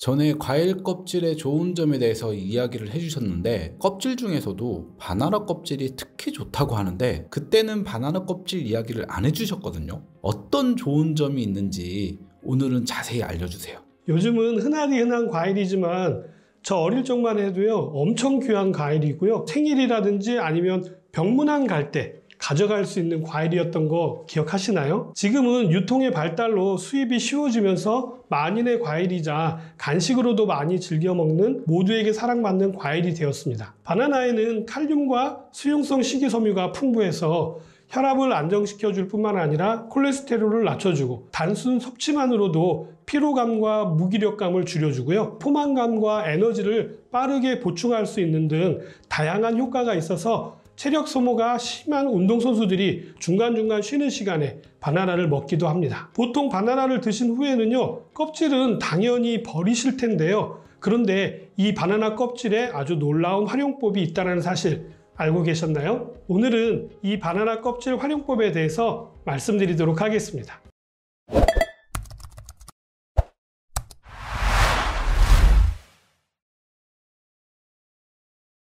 전에 과일 껍질의 좋은 점에 대해서 이야기를 해주셨는데 껍질 중에서도 바나나 껍질이 특히 좋다고 하는데 그때는 바나나 껍질 이야기를 안 해주셨거든요. 어떤 좋은 점이 있는지 오늘은 자세히 알려주세요. 요즘은 흔한 과일이지만 저 어릴 적만 해도요 엄청 귀한 과일이고요. 생일이라든지 아니면 병문안 갈 때 가져갈 수 있는 과일이었던 거 기억하시나요? 지금은 유통의 발달로 수입이 쉬워지면서 만인의 과일이자 간식으로도 많이 즐겨 먹는 모두에게 사랑받는 과일이 되었습니다. 바나나에는 칼륨과 수용성 식이섬유가 풍부해서 혈압을 안정시켜 줄 뿐만 아니라 콜레스테롤을 낮춰주고 단순 섭취만으로도 피로감과 무기력감을 줄여주고요. 포만감과 에너지를 빠르게 보충할 수 있는 등 다양한 효과가 있어서 체력 소모가 심한 운동선수들이 중간중간 쉬는 시간에 바나나를 먹기도 합니다. 보통 바나나를 드신 후에는요, 껍질은 당연히 버리실 텐데요. 그런데 이 바나나 껍질에 아주 놀라운 활용법이 있다는 사실 알고 계셨나요? 오늘은 이 바나나 껍질 활용법에 대해서 말씀드리도록 하겠습니다.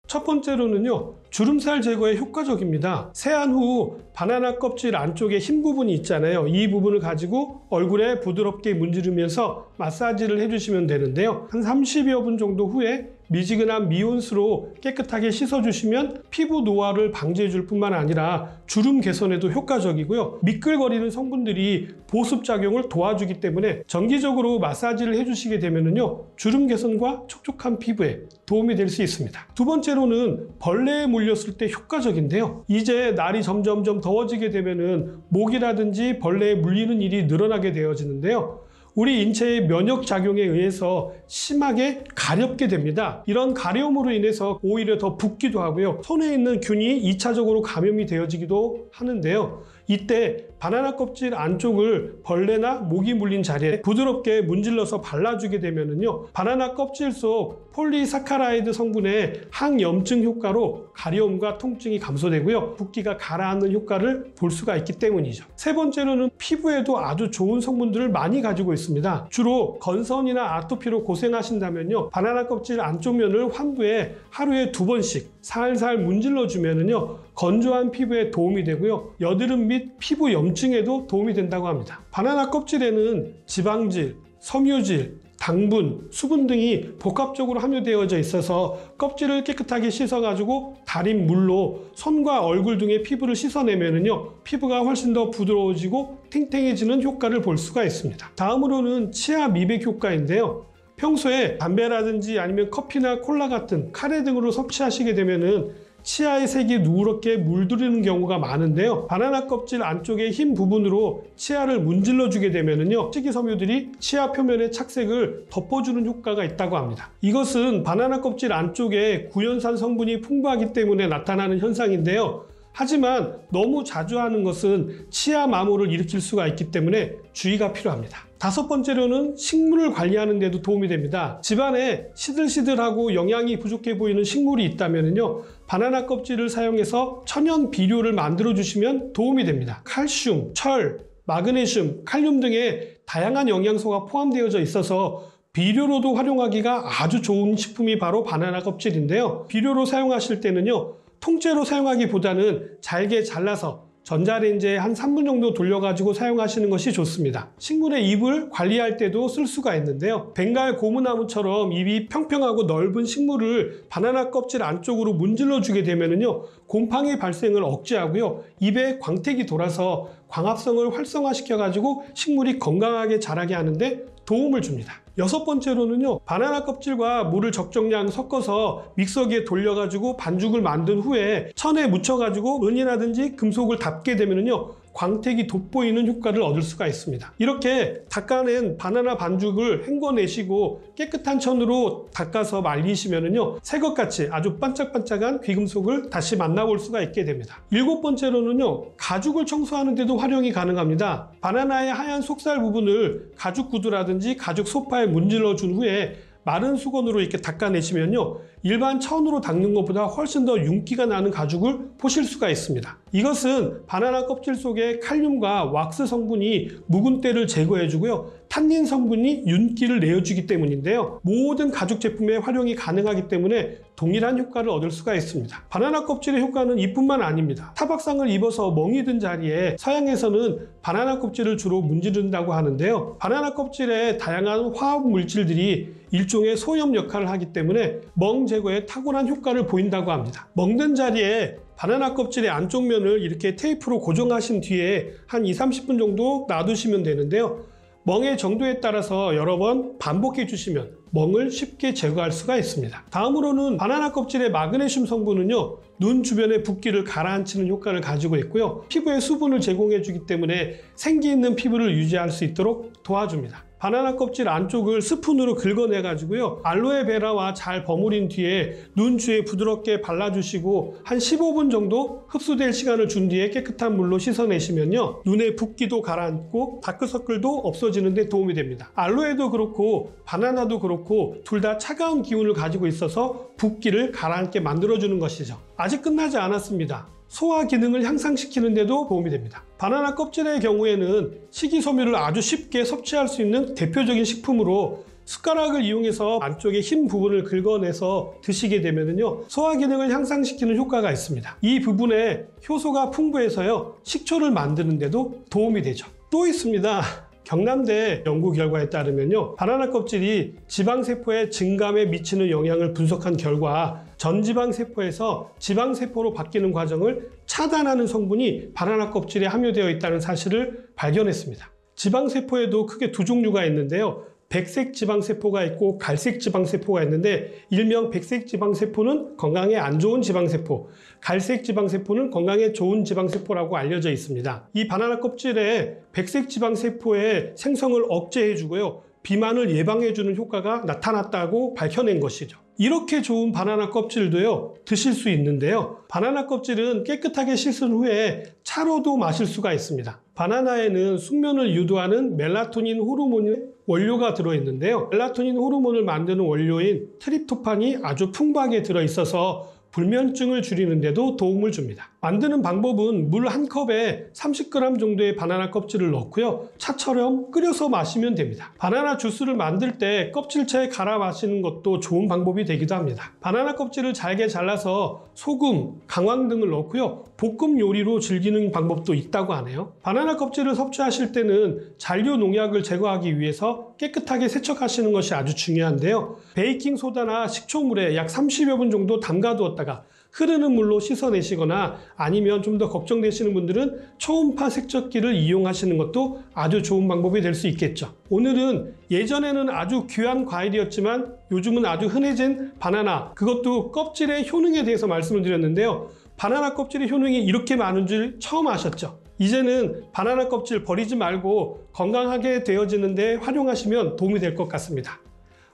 첫 번째로는요, 주름살 제거에 효과적입니다. 세안 후 바나나 껍질 안쪽에 흰 부분이 있잖아요. 이 부분을 가지고 얼굴에 부드럽게 문지르면서 마사지를 해주시면 되는데요. 한 30여 분 정도 후에 미지근한 미온수로 깨끗하게 씻어주시면 피부 노화를 방지해줄 뿐만 아니라 주름 개선에도 효과적이고요. 미끌거리는 성분들이 보습작용을 도와주기 때문에 정기적으로 마사지를 해주시게 되면요, 주름 개선과 촉촉한 피부에 도움이 될 수 있습니다. 두 번째로는 벌레에 물렸을 때 효과적인데요. 이제 날이 점점 더워지게 되면은 모기라든지 벌레에 물리는 일이 늘어나게 되어지는데요. 우리 인체의 면역작용에 의해서 심하게 가렵게 됩니다. 이런 가려움으로 인해서 오히려 더 붓기도 하고요. 손에 있는 균이 2차적으로 감염이 되어지기도 하는데요. 이때 바나나 껍질 안쪽을 벌레나 모기 물린 자리에 부드럽게 문질러서 발라주게 되면은요, 바나나 껍질 속 폴리사카라이드 성분의 항염증 효과로 가려움과 통증이 감소되고요, 붓기가 가라앉는 효과를 볼 수가 있기 때문이죠. 세 번째로는 피부에도 아주 좋은 성분들을 많이 가지고 있습니다. 주로 건선이나 아토피로 고생하신다면요, 바나나 껍질 안쪽 면을 환부에 하루에 2번씩 살살 문질러 주면은요, 건조한 피부에 도움이 되고요, 여드름 및 피부 염증에도 도움이 된다고 합니다. 바나나 껍질에는 지방질, 섬유질, 당분, 수분 등이 복합적으로 함유되어져 있어서 껍질을 깨끗하게 씻어가지고 달인 물로 손과 얼굴 등의 피부를 씻어내면은요, 피부가 훨씬 더 부드러워지고 탱탱해지는 효과를 볼 수가 있습니다. 다음으로는 치아 미백 효과인데요. 평소에 담배라든지 아니면 커피나 콜라 같은 카레 등으로 섭취하시게 되면은 치아의 색이 누렇게 물들이는 경우가 많은데요. 바나나 껍질 안쪽의 흰 부분으로 치아를 문질러 주게 되면은요, 식이섬유들이 치아 표면의 착색을 덮어주는 효과가 있다고 합니다. 이것은 바나나 껍질 안쪽에 구연산 성분이 풍부하기 때문에 나타나는 현상인데요. 하지만 너무 자주 하는 것은 치아 마모를 일으킬 수가 있기 때문에 주의가 필요합니다. 다섯 번째로는 식물을 관리하는 데도 도움이 됩니다. 집안에 시들시들하고 영양이 부족해 보이는 식물이 있다면요, 바나나 껍질을 사용해서 천연 비료를 만들어 주시면 도움이 됩니다. 칼슘, 철, 마그네슘, 칼륨 등의 다양한 영양소가 포함되어져 있어서 비료로도 활용하기가 아주 좋은 식품이 바로 바나나 껍질인데요. 비료로 사용하실 때는요, 통째로 사용하기보다는 잘게 잘라서 전자레인지에 한 3분 정도 돌려가지고 사용하시는 것이 좋습니다. 식물의 잎을 관리할 때도 쓸 수가 있는데요. 벵갈 고무나무처럼 잎이 평평하고 넓은 식물을 바나나 껍질 안쪽으로 문질러 주게 되면요, 곰팡이 발생을 억제하고요, 잎에 광택이 돌아서 광합성을 활성화시켜가지고 식물이 건강하게 자라게 하는데 도움을 줍니다. 여섯 번째로는요, 바나나 껍질과 물을 적정량 섞어서 믹서기에 돌려가지고 반죽을 만든 후에 천에 묻혀가지고 은이라든지 금속을 닦게 되면요, 광택이 돋보이는 효과를 얻을 수가 있습니다. 이렇게 닦아낸 바나나 반죽을 헹궈내시고 깨끗한 천으로 닦아서 말리시면은요, 새것같이 아주 반짝반짝한 귀금속을 다시 만나볼 수가 있게 됩니다. 일곱 번째로는요, 가죽을 청소하는 데도 활용이 가능합니다. 바나나의 하얀 속살 부분을 가죽 구두라든지 가죽 소파에 문질러 준 후에 마른 수건으로 이렇게 닦아내시면요, 일반 천으로 닦는 것보다 훨씬 더 윤기가 나는 가죽을 보실 수가 있습니다. 이것은 바나나 껍질 속에 칼륨과 왁스 성분이 묵은 때를 제거해주고요, 탄닌 성분이 윤기를 내어주기 때문인데요, 모든 가죽 제품에 활용이 가능하기 때문에 동일한 효과를 얻을 수가 있습니다. 바나나 껍질의 효과는 이뿐만 아닙니다. 타박상을 입어서 멍이 든 자리에 서양에서는 바나나 껍질을 주로 문지른다고 하는데요, 바나나 껍질에 다양한 화학 물질들이 일종의 소염 역할을 하기 때문에 멍 제거에 탁월한 효과를 보인다고 합니다. 멍든 자리에 바나나 껍질의 안쪽 면을 이렇게 테이프로 고정하신 뒤에 한 20-30분 정도 놔두시면 되는데요, 멍의 정도에 따라서 여러 번 반복해 주시면 멍을 쉽게 제거할 수가 있습니다. 다음으로는 바나나 껍질의 마그네슘 성분은요, 눈 주변의 붓기를 가라앉히는 효과를 가지고 있고요, 피부에 수분을 제공해 주기 때문에 생기 있는 피부를 유지할 수 있도록 도와줍니다. 바나나 껍질 안쪽을 스푼으로 긁어내 가지고요, 알로에베라와 잘 버무린 뒤에 눈 주위에 부드럽게 발라주시고 한 15분 정도 흡수될 시간을 준 뒤에 깨끗한 물로 씻어내시면요, 눈의 붓기도 가라앉고 다크서클도 없어지는 데 도움이 됩니다. 알로에도 그렇고 바나나도 그렇고 둘 다 차가운 기운을 가지고 있어서 붓기를 가라앉게 만들어주는 것이죠. 아직 끝나지 않았습니다. 소화 기능을 향상시키는 데도 도움이 됩니다. 바나나 껍질의 경우에는 식이섬유를 아주 쉽게 섭취할 수 있는 대표적인 식품으로 숟가락을 이용해서 안쪽에 흰 부분을 긁어내서 드시게 되면요, 소화 기능을 향상시키는 효과가 있습니다. 이 부분에 효소가 풍부해서요, 식초를 만드는 데도 도움이 되죠. 또 있습니다. 경남대 연구 결과에 따르면요, 바나나 껍질이 지방세포의 증감에 미치는 영향을 분석한 결과 전지방세포에서 지방세포로 바뀌는 과정을 차단하는 성분이 바나나 껍질에 함유되어 있다는 사실을 발견했습니다. 지방세포에도 크게 두 종류가 있는데요, 백색 지방세포가 있고 갈색 지방세포가 있는데, 일명 백색 지방세포는 건강에 안 좋은 지방세포, 갈색 지방세포는 건강에 좋은 지방세포라고 알려져 있습니다. 이 바나나 껍질에 백색 지방세포의 생성을 억제해주고요, 비만을 예방해주는 효과가 나타났다고 밝혀낸 것이죠. 이렇게 좋은 바나나 껍질도요, 드실 수 있는데요, 바나나 껍질은 깨끗하게 씻은 후에 차로도 마실 수가 있습니다. 바나나에는 숙면을 유도하는 멜라토닌 호르몬의 원료가 들어있는데요, 멜라토닌 호르몬을 만드는 원료인 트립토판이 아주 풍부하게 들어있어서 불면증을 줄이는 데도 도움을 줍니다. 만드는 방법은 물 한 컵에 30g 정도의 바나나 껍질을 넣고요, 차처럼 끓여서 마시면 됩니다. 바나나 주스를 만들 때 껍질차에 갈아 마시는 것도 좋은 방법이 되기도 합니다. 바나나 껍질을 잘게 잘라서 소금, 강황 등을 넣고요, 볶음 요리로 즐기는 방법도 있다고 하네요. 바나나 껍질을 섭취하실 때는 잔류 농약을 제거하기 위해서 깨끗하게 세척하시는 것이 아주 중요한데요, 베이킹소다나 식초물에 약 30여 분 정도 담가 두었다가 흐르는 물로 씻어내시거나, 아니면 좀 더 걱정되시는 분들은 초음파 세척기를 이용하시는 것도 아주 좋은 방법이 될 수 있겠죠. 오늘은 예전에는 아주 귀한 과일이었지만 요즘은 아주 흔해진 바나나, 그것도 껍질의 효능에 대해서 말씀을 드렸는데요, 바나나 껍질의 효능이 이렇게 많은 줄 처음 아셨죠? 이제는 바나나 껍질 버리지 말고 건강하게 되어지는 데 활용하시면 도움이 될 것 같습니다.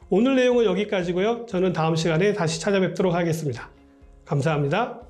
오늘 내용은 여기까지고요. 저는 다음 시간에 다시 찾아뵙도록 하겠습니다. 감사합니다.